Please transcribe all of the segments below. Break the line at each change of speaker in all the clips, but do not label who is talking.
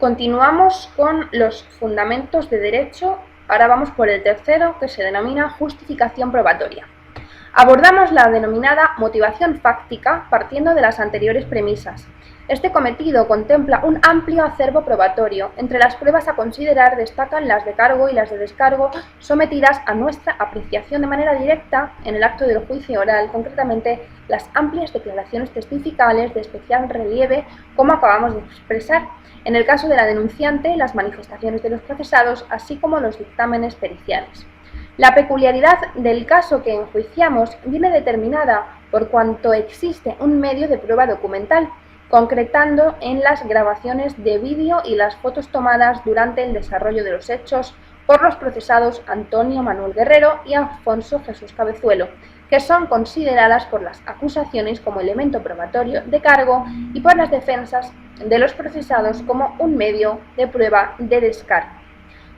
Continuamos con los fundamentos de derecho. Ahora vamos por el tercero, que se denomina justificación probatoria. Abordamos la denominada motivación fáctica partiendo de las anteriores premisas. Este cometido contempla un amplio acervo probatorio. Entre las pruebas a considerar destacan las de cargo y las de descargo sometidas a nuestra apreciación de manera directa en el acto del juicio oral, concretamente las amplias declaraciones testificales de especial relieve, como acabamos de expresar. En el caso de la denunciante, las manifestaciones de los procesados, así como los dictámenes periciales. La peculiaridad del caso que enjuiciamos viene determinada por cuanto existe un medio de prueba documental, concretando en las grabaciones de vídeo y las fotos tomadas durante el desarrollo de los hechos por los procesados Antonio Manuel Guerrero y Alfonso Jesús Cabezuelo, que son consideradas por las acusaciones como elemento probatorio de cargo y por las defensas de los procesados como un medio de prueba de descargo.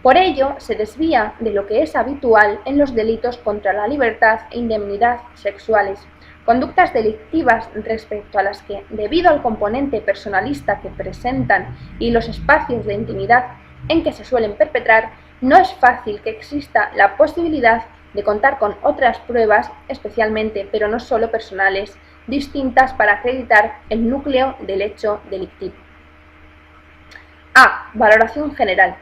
Por ello, se desvía de lo que es habitual en los delitos contra la libertad e indemnidad sexuales, conductas delictivas respecto a las que, debido al componente personalista que presentan y los espacios de intimidad en que se suelen perpetrar, no es fácil que exista la posibilidad de contar con otras pruebas, especialmente, pero no solo personales, distintas para acreditar el núcleo del hecho delictivo. A. Valoración general.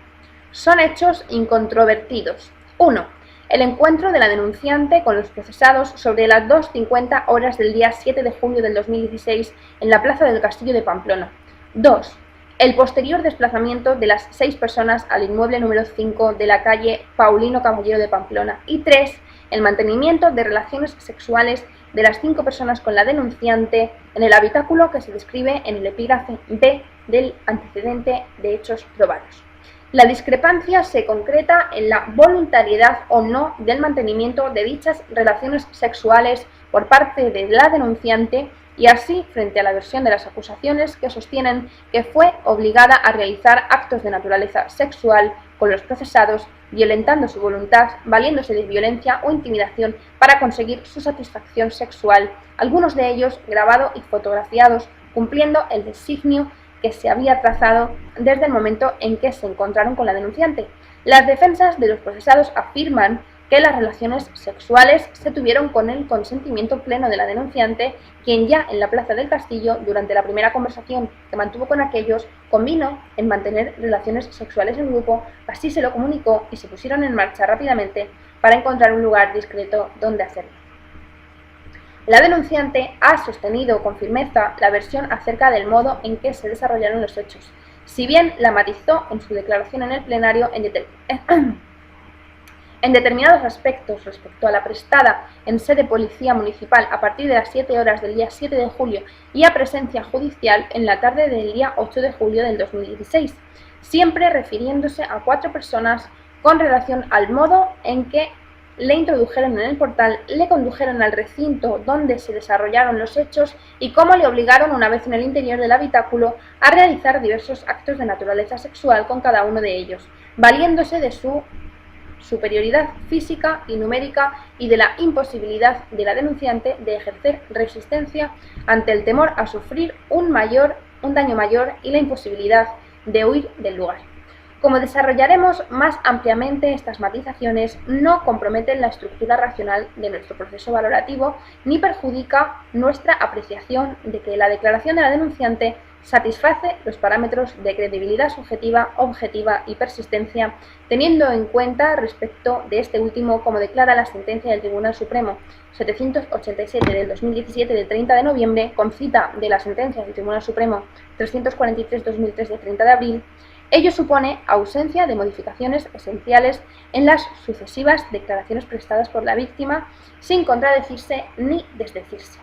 Son hechos incontrovertidos. 1. El encuentro de la denunciante con los procesados sobre las 2:50 horas del día 7 de junio del 2016 en la plaza del Castillo de Pamplona. 2. El posterior desplazamiento de las 6 personas al inmueble número 5 de la calle Paulino Caballero de Pamplona. Y 3. El mantenimiento de relaciones sexuales de las 5 personas con la denunciante en el habitáculo que se describe en el epígrafe B del antecedente de hechos probados. La discrepancia se concreta en la voluntariedad o no del mantenimiento de dichas relaciones sexuales por parte de la denunciante y así frente a la versión de las acusaciones que sostienen que fue obligada a realizar actos de naturaleza sexual con los procesados, violentando su voluntad, valiéndose de violencia o intimidación para conseguir su satisfacción sexual, algunos de ellos grabados y fotografiados, cumpliendo el designio que se había trazado desde el momento en que se encontraron con la denunciante. Las defensas de los procesados afirman que las relaciones sexuales se tuvieron con el consentimiento pleno de la denunciante, quien ya en la plaza del Castillo, durante la primera conversación que mantuvo con aquellos, convino en mantener relaciones sexuales en grupo, así se lo comunicó y se pusieron en marcha rápidamente para encontrar un lugar discreto donde hacerlo. La denunciante ha sostenido con firmeza la versión acerca del modo en que se desarrollaron los hechos, si bien la matizó en su declaración en el plenario en determinados aspectos respecto a la prestada en sede policía municipal a partir de las 7 horas del día 7 de julio y a presencia judicial en la tarde del día 8 de julio del 2016, siempre refiriéndose a 4 personas con relación al modo en que le introdujeron en el portal, le condujeron al recinto donde se desarrollaron los hechos y cómo le obligaron, una vez en el interior del habitáculo, a realizar diversos actos de naturaleza sexual con cada uno de ellos, valiéndose de su superioridad física y numérica y de la imposibilidad de la denunciante de ejercer resistencia ante el temor a sufrir un daño mayor y la imposibilidad de huir del lugar. Como desarrollaremos más ampliamente, estas matizaciones no comprometen la estructura racional de nuestro proceso valorativo ni perjudica nuestra apreciación de que la declaración de la denunciante satisface los parámetros de credibilidad subjetiva, objetiva y persistencia, teniendo en cuenta respecto de este último, como declara la sentencia del Tribunal Supremo 787 del 2017 del 30 de noviembre, con cita de la sentencia del Tribunal Supremo 343-2003 del 30 de abril, ello supone ausencia de modificaciones esenciales en las sucesivas declaraciones prestadas por la víctima, sin contradecirse ni desdecirse.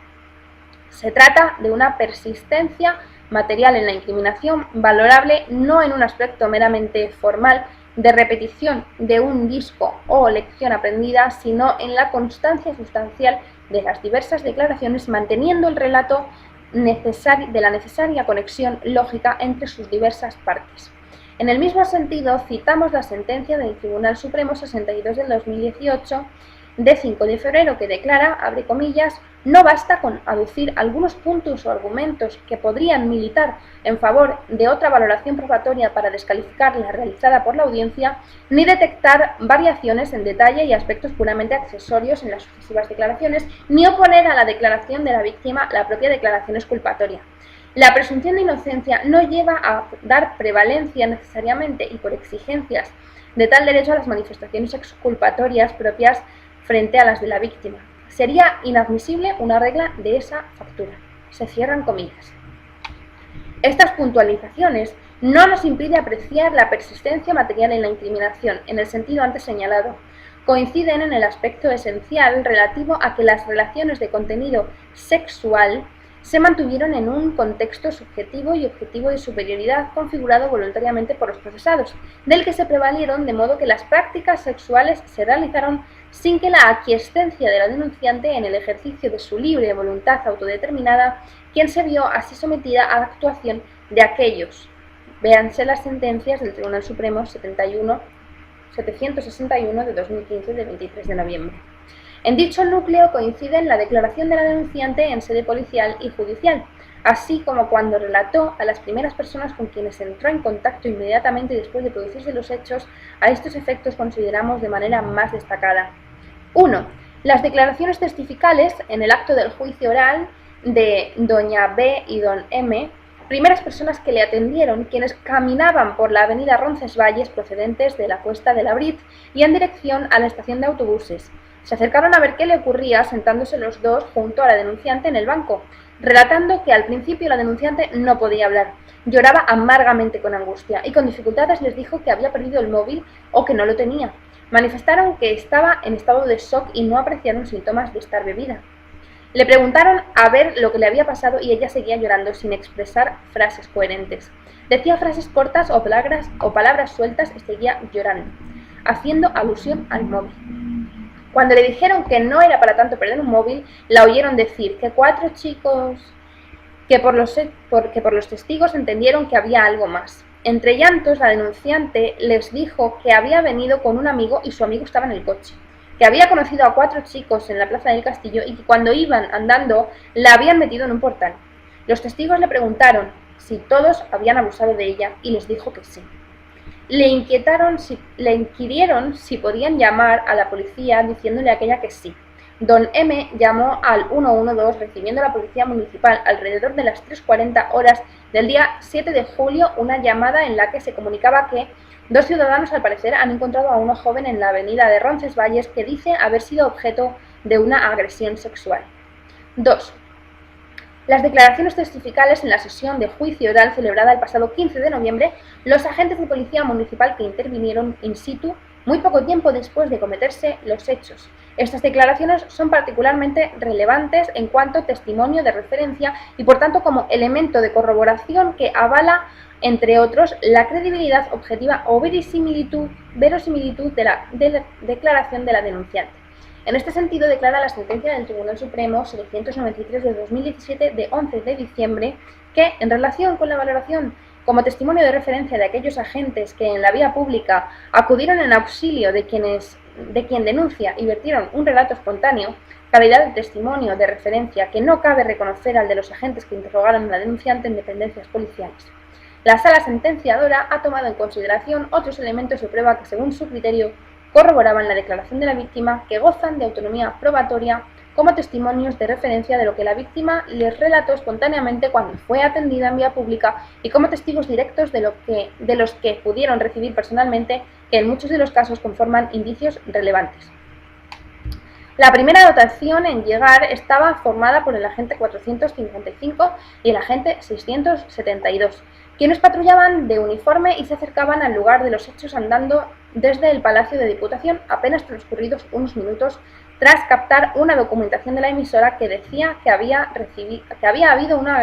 Se trata de una persistencia material en la incriminación, valorable no en un aspecto meramente formal de repetición de un disco o lección aprendida, sino en la constancia sustancial de las diversas declaraciones, manteniendo el relato de la necesaria conexión lógica entre sus diversas partes. En el mismo sentido, citamos la sentencia del Tribunal Supremo 62 del 2018, de 5 de febrero que declara, abre comillas, no basta con aducir algunos puntos o argumentos que podrían militar en favor de otra valoración probatoria para descalificar la realizada por la audiencia, ni detectar variaciones en detalle y aspectos puramente accesorios en las sucesivas declaraciones, ni oponer a la declaración de la víctima la propia declaración exculpatoria. La presunción de inocencia no lleva a dar prevalencia necesariamente y por exigencias de tal derecho a las manifestaciones exculpatorias propias frente a las de la víctima. Sería inadmisible una regla de esa factura. Se cierran comillas. Estas puntualizaciones no nos impide apreciar la persistencia material en la incriminación, en el sentido antes señalado. Coinciden en el aspecto esencial relativo a que las relaciones de contenido sexual se mantuvieron en un contexto subjetivo y objetivo de superioridad configurado voluntariamente por los procesados, del que se prevalieron de modo que las prácticas sexuales se realizaron sin que la aquiescencia de la denunciante en el ejercicio de su libre voluntad autodeterminada, quien se vio así sometida a la actuación de aquellos. Véanse las sentencias del Tribunal Supremo 761 de 2015 de 23 de noviembre. En dicho núcleo coinciden la declaración de la denunciante en sede policial y judicial, así como cuando relató a las primeras personas con quienes entró en contacto inmediatamente después de producirse los hechos. A estos efectos consideramos de manera más destacada. 1. Las declaraciones testificales en el acto del juicio oral de doña B y don M, primeras personas que le atendieron, quienes caminaban por la avenida Roncesvalles procedentes de la Cuesta de la Brit y en dirección a la estación de autobuses. Se acercaron a ver qué le ocurría sentándose los dos junto a la denunciante en el banco, relatando que al principio la denunciante no podía hablar, lloraba amargamente con angustia y con dificultades les dijo que había perdido el móvil o que no lo tenía. Manifestaron que estaba en estado de shock y no apreciaron síntomas de estar bebida. Le preguntaron a ver lo que le había pasado y ella seguía llorando sin expresar frases coherentes. Decía frases cortas o palabras sueltas y seguía llorando, haciendo alusión al móvil. Cuando le dijeron que no era para tanto perder un móvil, la oyeron decir que 4 chicos, que por los testigos entendieron que había algo más. Entre llantos, la denunciante les dijo que había venido con un amigo y su amigo estaba en el coche, que había conocido a 4 chicos en la Plaza del Castillo y que cuando iban andando la habían metido en un portal. Los testigos le preguntaron si todos habían abusado de ella y les dijo que sí. Le inquirieron si podían llamar a la policía diciéndole a aquella que sí. Don M llamó al 112 recibiendo a la policía municipal alrededor de las 3:40 horas del día 7 de julio una llamada en la que se comunicaba que 2 ciudadanos al parecer han encontrado a una joven en la avenida de Roncesvalles que dice haber sido objeto de una agresión sexual. 2. Las declaraciones testificales en la sesión de juicio oral celebrada el pasado 15 de noviembre, los agentes de policía municipal que intervinieron in situ muy poco tiempo después de cometerse los hechos. Estas declaraciones son particularmente relevantes en cuanto testimonio de referencia y por tanto como elemento de corroboración que avala, entre otros, la credibilidad objetiva o verosimilitud de la declaración de la denunciante. En este sentido, declara la sentencia del Tribunal Supremo 793 de 2017 de 11 de diciembre que, en relación con la valoración como testimonio de referencia de aquellos agentes que en la vía pública acudieron en auxilio de quien denuncia y vertieron un relato espontáneo, calidad de testimonio de referencia que no cabe reconocer al de los agentes que interrogaron a la denunciante en dependencias policiales. La sala sentenciadora ha tomado en consideración otros elementos de prueba que, según su criterio, corroboraban la declaración de la víctima, que gozan de autonomía probatoria como testimonios de referencia de lo que la víctima les relató espontáneamente cuando fue atendida en vía pública y como testigos directos de los que pudieron recibir personalmente, que en muchos de los casos conforman indicios relevantes. La primera dotación en llegar estaba formada por el agente 455 y el agente 672, quienes patrullaban de uniforme y se acercaban al lugar de los hechos andando desde el Palacio de Diputación apenas transcurridos unos minutos tras captar una documentación de la emisora que decía que había habido una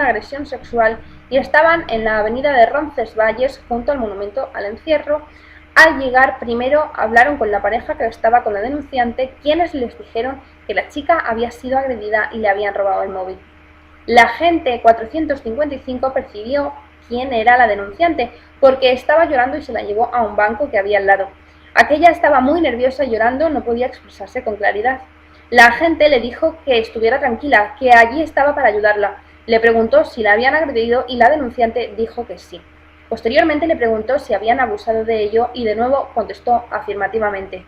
agresión sexual y estaban en la avenida de Roncesvalles junto al monumento al encierro. Al llegar, primero hablaron con la pareja que estaba con la denunciante, quienes les dijeron que la chica había sido agredida y le habían robado el móvil. La agente 455 percibió quién era la denunciante, porque estaba llorando y se la llevó a un banco que había al lado. Aquella estaba muy nerviosa y llorando, no podía expresarse con claridad. La agente le dijo que estuviera tranquila, que allí estaba para ayudarla. Le preguntó si la habían agredido y la denunciante dijo que sí. Posteriormente le preguntó si habían abusado de ello y de nuevo contestó afirmativamente.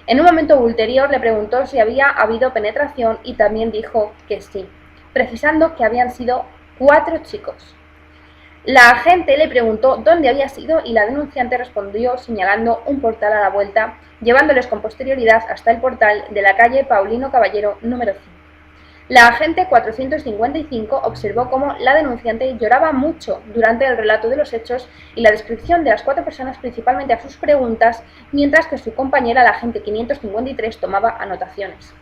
En un momento ulterior le preguntó si había habido penetración y también dijo que sí, precisando que habían sido 4 chicos. La agente le preguntó dónde había sido y la denunciante respondió señalando un portal a la vuelta, llevándoles con posterioridad hasta el portal de la calle Paulino Caballero número 5. La agente 455 observó cómo la denunciante lloraba mucho durante el relato de los hechos y la descripción de las 4 personas, principalmente a sus preguntas, mientras que su compañera, la agente 553, tomaba anotaciones.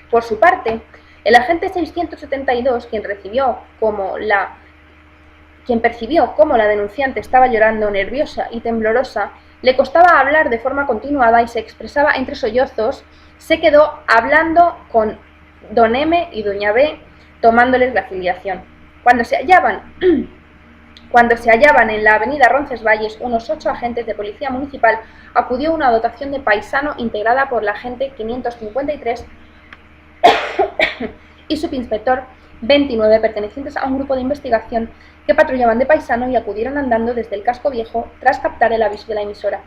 Por su parte, el agente 672, quien percibió cómo la denunciante estaba llorando, nerviosa y temblorosa, le costaba hablar de forma continuada y se expresaba entre sollozos, se quedó hablando con don M y doña B, tomándoles la filiación. Cuando se hallaban en la avenida Roncesvalles, unos 8 agentes de policía municipal acudió una dotación de paisano integrada por la agente 553 y subinspector 29, pertenecientes a un grupo de investigación que patrullaban de paisano y acudieron andando desde el casco viejo tras captar el aviso de la emisora.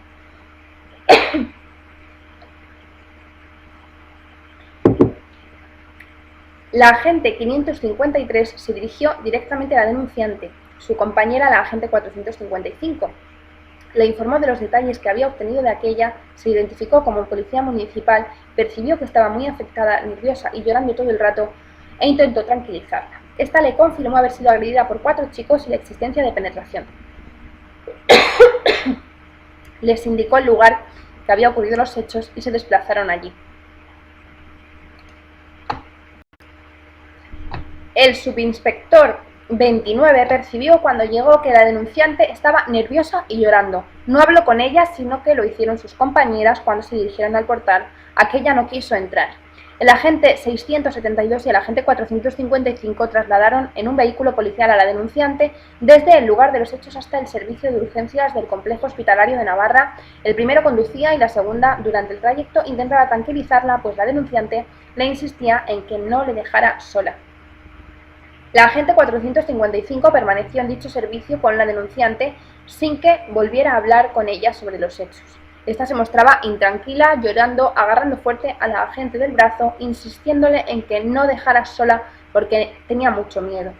La agente 553 se dirigió directamente a la denunciante, su compañera, la agente 455. Le informó de los detalles que había obtenido de aquella, se identificó como policía municipal, percibió que estaba muy afectada, nerviosa y llorando todo el rato, e intentó tranquilizarla. Esta le confirmó haber sido agredida por 4 chicos y la existencia de penetración. Les indicó el lugar que había ocurrido los hechos y se desplazaron allí. El subinspector 29 percibió cuando llegó que la denunciante estaba nerviosa y llorando. No habló con ella, sino que lo hicieron sus compañeras cuando se dirigieron al portal. Aquella no quiso entrar. El agente 672 y el agente 455 trasladaron en un vehículo policial a la denunciante desde el lugar de los hechos hasta el servicio de urgencias del complejo hospitalario de Navarra. El primero conducía y la segunda, durante el trayecto, intentaba tranquilizarla, pues la denunciante le insistía en que no le dejara sola. La agente 455 permaneció en dicho servicio con la denunciante sin que volviera a hablar con ella sobre los hechos. Esta se mostraba intranquila, llorando, agarrando fuerte a la agente del brazo, insistiéndole en que no dejara sola porque tenía mucho miedo.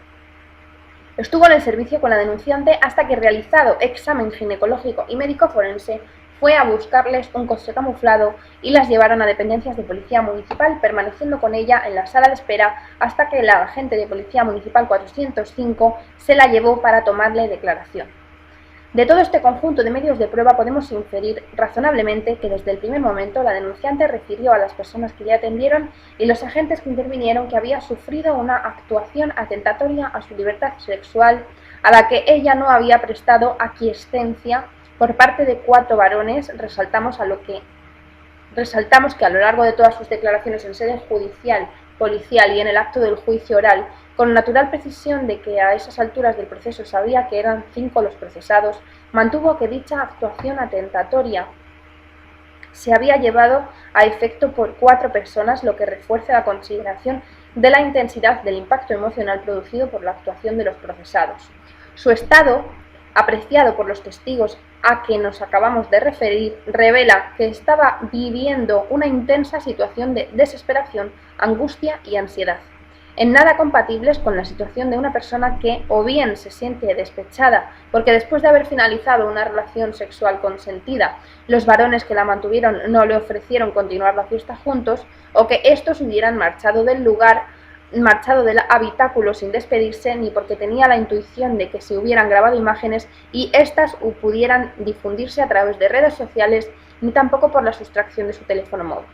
Estuvo en el servicio con la denunciante hasta que, realizado examen ginecológico y médico forense, fue a buscarles un coche camuflado y las llevaron a dependencias de policía municipal, permaneciendo con ella en la sala de espera hasta que la agente de policía municipal 405 se la llevó para tomarle declaración. De todo este conjunto de medios de prueba podemos inferir razonablemente que desde el primer momento la denunciante refirió a las personas que le atendieron y los agentes que intervinieron que había sufrido una actuación atentatoria a su libertad sexual a la que ella no había prestado aquiescencia por parte de 4 varones. Resaltamos que a lo largo de todas sus declaraciones en sede judicial, policial y en el acto del juicio oral, con natural precisión de que a esas alturas del proceso sabía que eran 5 los procesados, mantuvo que dicha actuación atentatoria se había llevado a efecto por 4 personas, lo que refuerza la consideración de la intensidad del impacto emocional producido por la actuación de los procesados. Su estado, apreciado por los testigos a que nos acabamos de referir, revela que estaba viviendo una intensa situación de desesperación, angustia y ansiedad, en nada compatibles con la situación de una persona que o bien se siente despechada porque después de haber finalizado una relación sexual consentida, los varones que la mantuvieron no le ofrecieron continuar la fiesta juntos, o que estos hubieran marchado del habitáculo sin despedirse, ni porque tenía la intuición de que se hubieran grabado imágenes y éstas pudieran difundirse a través de redes sociales, ni tampoco por la sustracción de su teléfono móvil.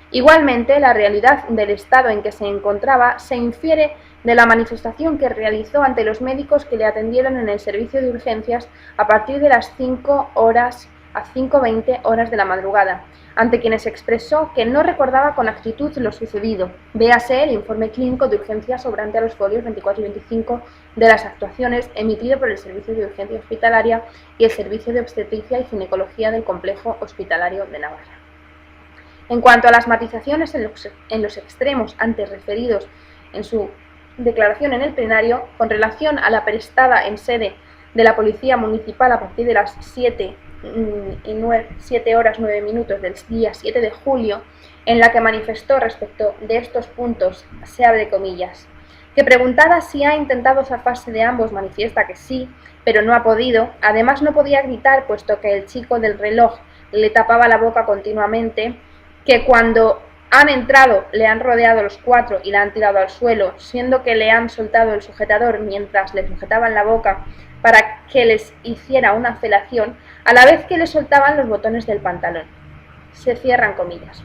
Igualmente, la realidad del estado en que se encontraba se infiere de la manifestación que realizó ante los médicos que le atendieron en el servicio de urgencias a partir de las 5 horas a 5:20 horas de la madrugada, ante quienes expresó que no recordaba con exactitud lo sucedido. Véase el informe clínico de urgencias sobrante a los folios 24 y 25 de las actuaciones emitido por el Servicio de Urgencia Hospitalaria y el Servicio de Obstetricia y Ginecología del Complejo Hospitalario de Navarra. En cuanto a las matizaciones en los extremos antes referidos en su declaración en el plenario, con relación a la prestada en sede de la Policía Municipal a partir de las 7 horas 9 minutos del día 7 de julio, en la que manifestó respecto de estos puntos, se abre comillas, que preguntada si ha intentado zafarse de ambos, manifiesta que sí, pero no ha podido. Además no podía gritar puesto que el chico del reloj le tapaba la boca continuamente, que cuando han entrado le han rodeado los cuatro y la han tirado al suelo, siendo que le han soltado el sujetador mientras le sujetaban la boca para que les hiciera una felación, a la vez que le soltaban los botones del pantalón. Se cierran comillas.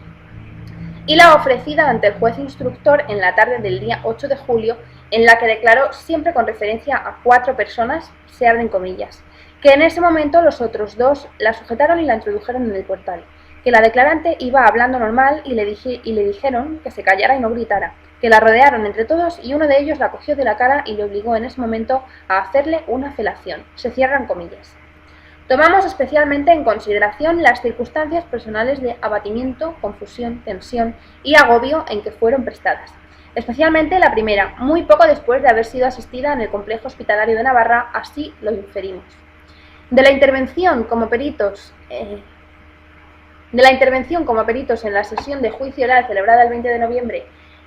Y la ofrecida ante el juez instructor en la tarde del día 8 de julio, en la que declaró, siempre con referencia a 4 personas, se abren comillas, que en ese momento los otros 2 la sujetaron y la introdujeron en el portal, que la declarante iba hablando normal y le dijeron que se callara y no gritara, que la rodearon entre todos y uno de ellos la cogió de la cara y le obligó en ese momento a hacerle una felación. Se cierran comillas. Tomamos especialmente en consideración las circunstancias personales de abatimiento, confusión, tensión y agobio en que fueron prestadas. Especialmente la primera, muy poco después de haber sido asistida en el Complejo Hospitalario de Navarra, así lo inferimos. De la intervención como peritos en la sesión de juicio oral celebrada el 20 de noviembre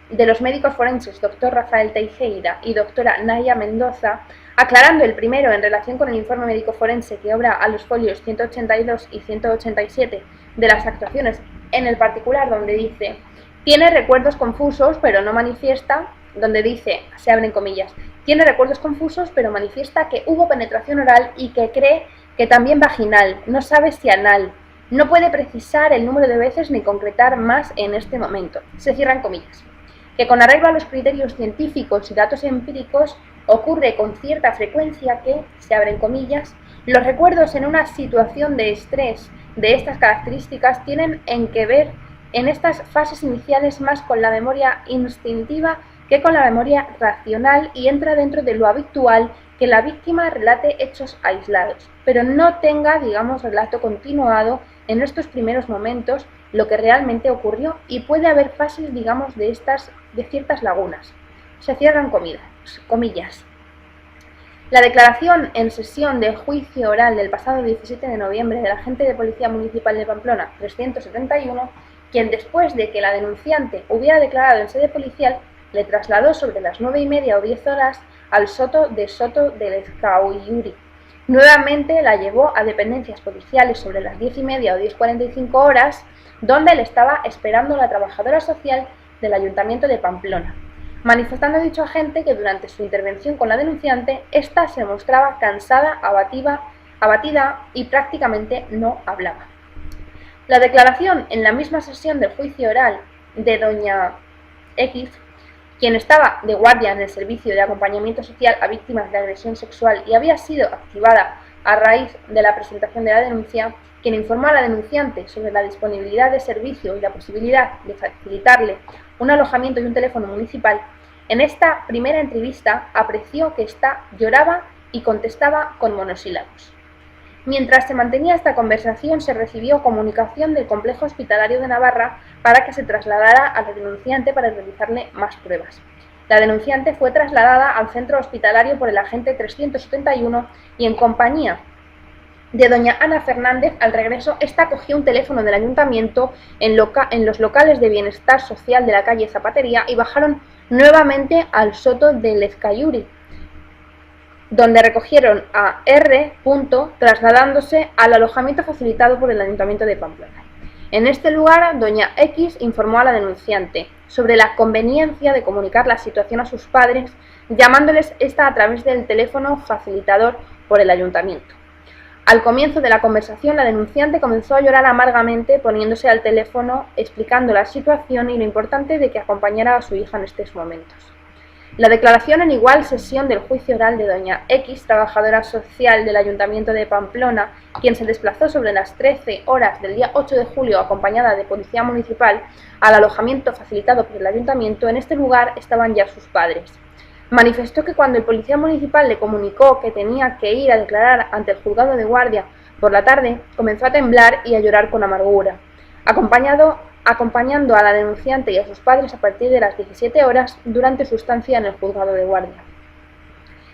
de los médicos forenses Dr. Rafael Teijeira y Dra. Naya Mendoza, aclarando el primero en relación con el informe médico forense que obra a los folios 182 y 187 de las actuaciones, en el particular donde dice tiene recuerdos confusos pero no manifiesta, donde dice, se abren comillas, tiene recuerdos confusos pero manifiesta que hubo penetración oral y que cree que también vaginal, no sabe si anal, no puede precisar el número de veces ni concretar más en este momento. Se cierran comillas. Que con arreglo a los criterios científicos y datos empíricos ocurre con cierta frecuencia que, se abren comillas, los recuerdos en una situación de estrés de estas características tienen que ver en estas fases iniciales más con la memoria instintiva que con la memoria racional y entra dentro de lo habitual que la víctima relate hechos aislados, pero no tenga, digamos, relato continuado en estos primeros momentos lo que realmente ocurrió y puede haber fases, digamos, de ciertas lagunas. Se cierran comillas. La declaración en sesión de juicio oral del pasado 17 de noviembre del agente de Policía Municipal de Pamplona 371, quien después de que la denunciante hubiera declarado en sede policial, le trasladó sobre las 9:30 o 10 horas al Soto del Ezcauyuri. Nuevamente la llevó a dependencias policiales sobre las 10:30 o 10:45 horas, donde le estaba esperando la trabajadora social del Ayuntamiento de Pamplona, manifestando dicho agente que durante su intervención con la denunciante, ésta se mostraba cansada, abatida y prácticamente no hablaba. La declaración en la misma sesión del juicio oral de doña X, quien estaba de guardia en el servicio de acompañamiento social a víctimas de agresión sexual y había sido activada a raíz de la presentación de la denuncia, quien informó a la denunciante sobre la disponibilidad de servicio y la posibilidad de facilitarle un alojamiento y un teléfono municipal, en esta primera entrevista apreció que ésta lloraba y contestaba con monosílabos. Mientras se mantenía esta conversación, se recibió comunicación del Complejo Hospitalario de Navarra para que se trasladara a la denunciante para realizarle más pruebas. La denunciante fue trasladada al centro hospitalario por el agente 371 y en compañía de doña Ana Fernández, al regreso, esta cogió un teléfono del ayuntamiento en los locales de bienestar social de la calle Zapatería y bajaron nuevamente al Soto del Ezcauyuri, donde recogieron a R. trasladándose al alojamiento facilitado por el Ayuntamiento de Pamplona. En este lugar, doña X informó a la denunciante sobre la conveniencia de comunicar la situación a sus padres, llamándoles esta a través del teléfono facilitador por el Ayuntamiento. Al comienzo de la conversación, la denunciante comenzó a llorar amargamente, poniéndose al teléfono, explicando la situación y lo importante de que acompañara a su hija en estos momentos. La declaración en igual sesión del juicio oral de doña X, trabajadora social del Ayuntamiento de Pamplona, quien se desplazó sobre las 13 horas del día 8 de julio acompañada de policía municipal al alojamiento facilitado por el Ayuntamiento. En este lugar estaban ya sus padres. Manifestó que cuando el policía municipal le comunicó que tenía que ir a declarar ante el juzgado de guardia por la tarde, comenzó a temblar y a llorar con amargura, acompañando a la denunciante y a sus padres a partir de las 17 horas durante su estancia en el juzgado de guardia.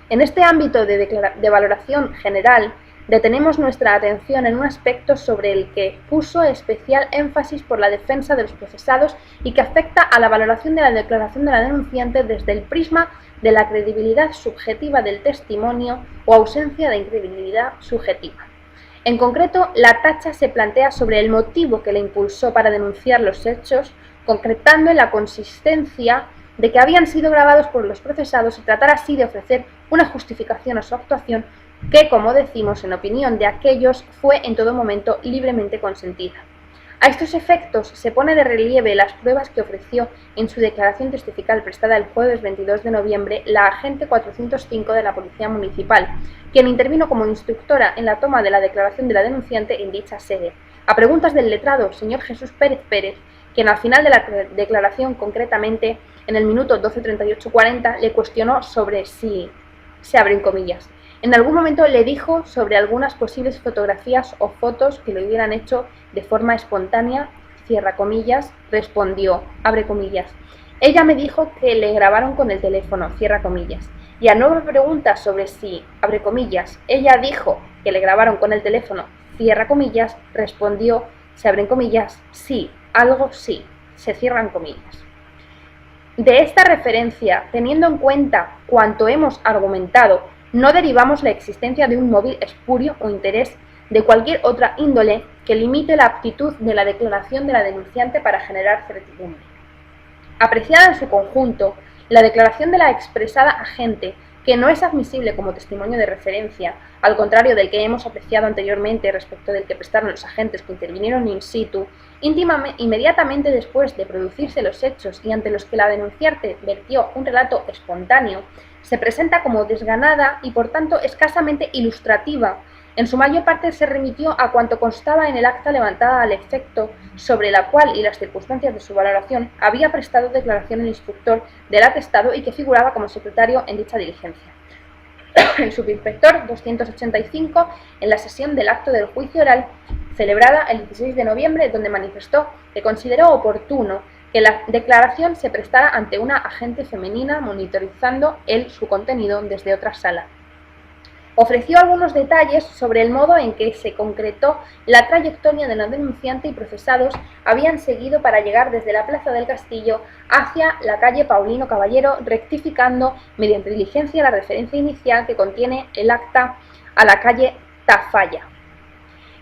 En este ámbito de valoración general, detenemos nuestra atención en un aspecto sobre el que puso especial énfasis por la defensa de los procesados y que afecta a la valoración de la declaración de la denunciante desde el prisma de la credibilidad subjetiva del testimonio o ausencia de credibilidad subjetiva. En concreto, la tacha se plantea sobre el motivo que le impulsó para denunciar los hechos, concretando en la consistencia de que habían sido grabados por los procesados y tratar así de ofrecer una justificación a su actuación que, como decimos, en opinión de aquellos, fue en todo momento libremente consentida. A estos efectos se pone de relieve las pruebas que ofreció en su declaración testifical prestada el jueves 22 de noviembre la agente 405 de la Policía Municipal, quien intervino como instructora en la toma de la declaración de la denunciante en dicha sede. A preguntas del letrado, señor Jesús Pérez Pérez, quien al final de la declaración, concretamente en el minuto 12:38:40, le cuestionó sobre si, se abren comillas, en algún momento le dijo sobre algunas posibles fotografías o fotos que lo hubieran hecho de forma espontánea, cierra comillas, respondió, abre comillas. Ella me dijo que le grabaron con el teléfono, cierra comillas. Y a nueva pregunta sobre si, abre comillas, ella dijo que le grabaron con el teléfono, cierra comillas, respondió, se abren comillas, sí, algo sí, se cierran comillas. De esta referencia, teniendo en cuenta cuanto hemos argumentado, no derivamos la existencia de un móvil espurio o interés de cualquier otra índole que limite la aptitud de la declaración de la denunciante para generar certidumbre. Apreciada en su conjunto, la declaración de la expresada agente, que no es admisible como testimonio de referencia, al contrario del que hemos apreciado anteriormente respecto del que prestaron los agentes que intervinieron in situ, inmediatamente después de producirse los hechos y ante los que la denunciante vertió un relato espontáneo, se presenta como desganada y por tanto escasamente ilustrativa. En su mayor parte se remitió a cuanto constaba en el acta levantada al efecto, sobre la cual y las circunstancias de su valoración había prestado declaración el instructor del atestado y que figuraba como secretario en dicha diligencia. El subinspector 285 en la sesión del acto del juicio oral celebrada el 16 de noviembre, donde manifestó que consideró oportuno que la declaración se prestara ante una agente femenina monitorizando su contenido desde otra sala. Ofreció algunos detalles sobre el modo en que se concretó la trayectoria de la denunciante y procesados habían seguido para llegar desde la Plaza del Castillo hacia la calle Paulino Caballero, rectificando mediante diligencia la referencia inicial que contiene el acta a la calle Tafalla.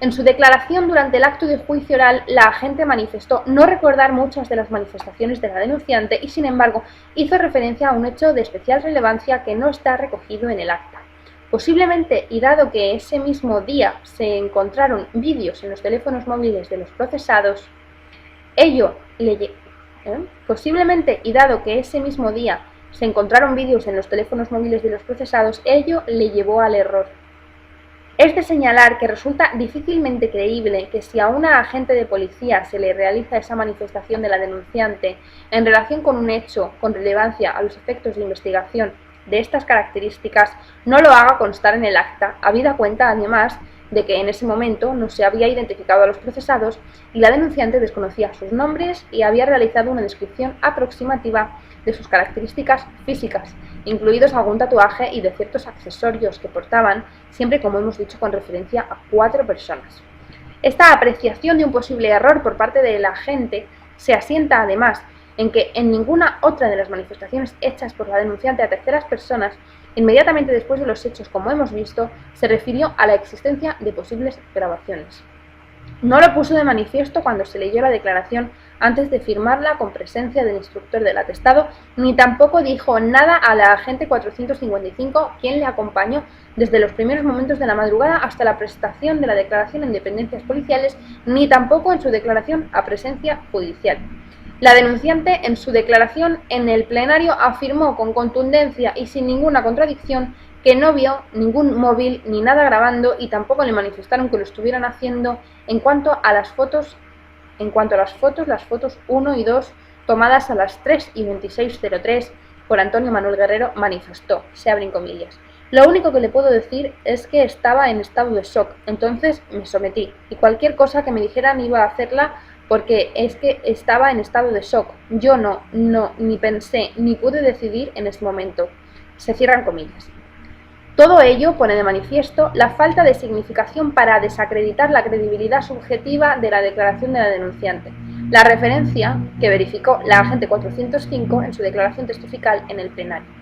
En su declaración durante el acto de juicio oral, la agente manifestó no recordar muchas de las manifestaciones de la denunciante y, sin embargo, hizo referencia a un hecho de especial relevancia que no está recogido en el acta. Posiblemente, y dado que ese mismo día se encontraron vídeos en los teléfonos móviles de los procesados, ello le llevó al error. Es de señalar que resulta difícilmente creíble que si a una agente de policía se le realiza esa manifestación de la denunciante en relación con un hecho con relevancia a los efectos de investigación de estas características, no lo haga constar en el acta, habida cuenta además de que en ese momento no se había identificado a los procesados y la denunciante desconocía sus nombres y había realizado una descripción aproximativa de sus características físicas, incluidos algún tatuaje y de ciertos accesorios que portaban, siempre, como hemos dicho, con referencia a 4 personas. Esta apreciación de un posible error por parte del agente se asienta además en que en ninguna otra de las manifestaciones hechas por la denunciante a terceras personas, inmediatamente después de los hechos, como hemos visto, se refirió a la existencia de posibles grabaciones. No lo puso de manifiesto cuando se leyó la declaración antes de firmarla con presencia del instructor del atestado, ni tampoco dijo nada a la agente 455, quien le acompañó desde los primeros momentos de la madrugada hasta la prestación de la declaración en dependencias policiales, ni tampoco en su declaración a presencia judicial. La denunciante, en su declaración en el plenario, afirmó con contundencia y sin ninguna contradicción que no vio ningún móvil ni nada grabando y tampoco le manifestaron que lo estuvieran haciendo. En cuanto a las fotos, las fotos 1 y 2 tomadas a las 3:26:03 por Antonio Manuel Guerrero, manifestó, se abren comillas: lo único que le puedo decir es que estaba en estado de shock, entonces me sometí, y cualquier cosa que me dijeran iba a hacerla porque es que estaba en estado de shock. Yo no, ni pensé, ni pude decidir en ese momento. Se cierran comillas. Todo ello pone de manifiesto la falta de significación para desacreditar la credibilidad subjetiva de la declaración de la denunciante, la referencia que verificó la agente 405 en su declaración testifical en el plenario.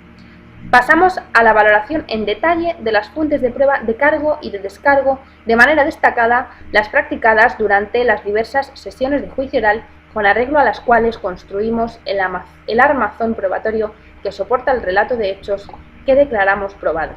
Pasamos a la valoración en detalle de las fuentes de prueba de cargo y de descargo, de manera destacada las practicadas durante las diversas sesiones de juicio oral, con arreglo a las cuales construimos el armazón probatorio que soporta el relato de hechos que declaramos probado.